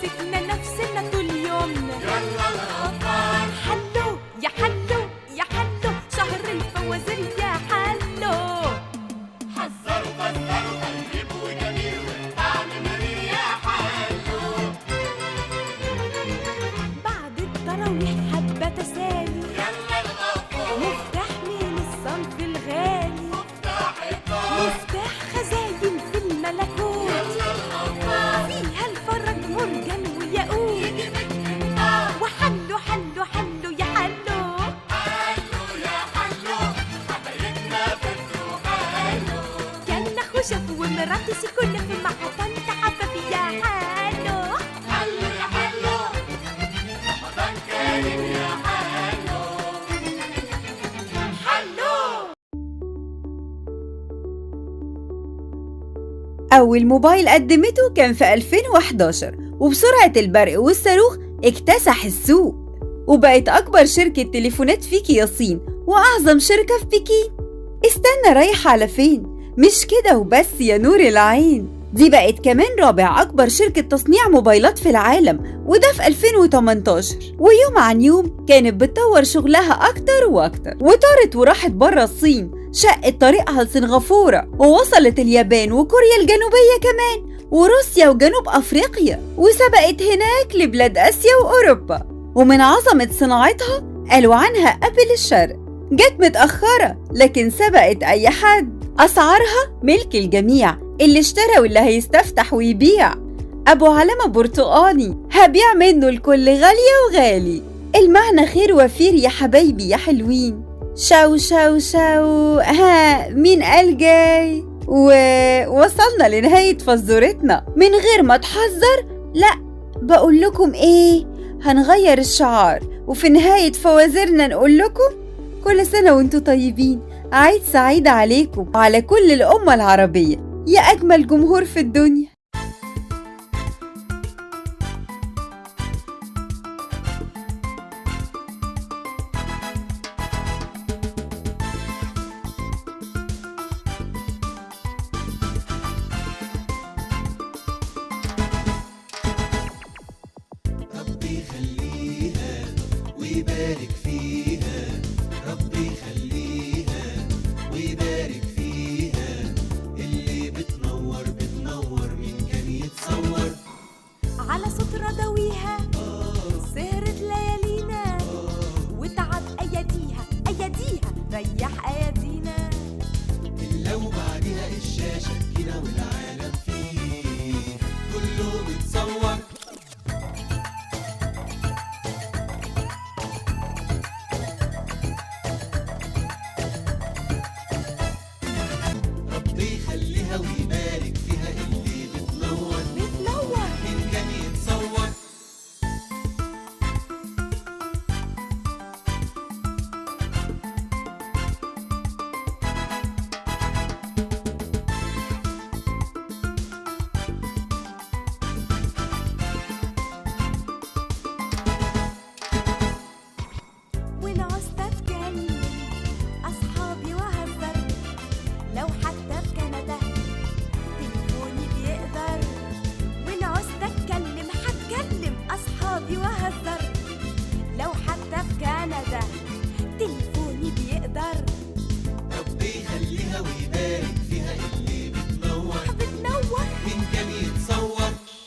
مسكنا نفسنا طول يومنا. يلا الأطفال حلو يا حلو يا حلو شهر الفوازير يا حلو. حذروا فزروا طيب وجميل والطعم مرير يا حلو. بعد التراويح حبة تسالي. يلا الأطفال مفتاح من الصنف الغالي. مفتاح الدار. مفتاح خزاين في الملكوت. يلا الأطفال فيها الفرج مرجان وياقوت. يجي بالإنذار. وحلو حلو حلو يا حلو. حلو يا حلو حبايبنا فكروا حلو. كان خشب ومراتي كل في معطن تحفف يا حلو. حلو يا حلو رمضان كريم يا حلو. حلو. أول موبايل قدمته كان في 2011، وبسرعة البرق والصاروخ اكتسح السوق، وبقت أكبر شركة تليفونات في الصين وأعظم شركة في بكين. استنى، رايح على فين؟ مش كده وبس يا نور العين، دي بقت كمان رابع أكبر شركة تصنيع موبايلات في العالم، وده في 2018. ويوم عن يوم كانت بتطور شغلها أكتر وأكتر، وطارت وراحت برا الصين، شقت طريقها لسنغافورة، ووصلت اليابان وكوريا الجنوبية كمان، وروسيا وجنوب أفريقيا، وسبقت هناك لبلاد آسيا وأوروبا. ومن عظمة صناعتها قالوا عنها أبل الشرق. جت متأخرة لكن سبقت أي حد. أسعارها ملك الجميع، اللي اشترى واللي هيستفتح ويبيع. أبو علامة برتقاني، هبيع منه الكل غالية وغالي. المعنى خير وفير يا حبايبي يا حلوين. شاو شاو شاو، ها مين قال جاي؟ ووصلنا لنهاية فزورتنا من غير ما تحذر. لا، بقول لكم ايه، هنغير الشعار، وفي نهاية فوازيرنا نقول لكم كل سنة وانتوا طيبين، عيد سعيد عليكم وعلى كل الأمة العربية يا أجمل جمهور في الدنيا. ربي يخليها ويبارك فيها، ربي يخليها ويبارك فيها، اللي بتنور بتنور مين كان يتصور. على صوت رضويها سهرت ليالينا، وتعب أياديها أياديها ريح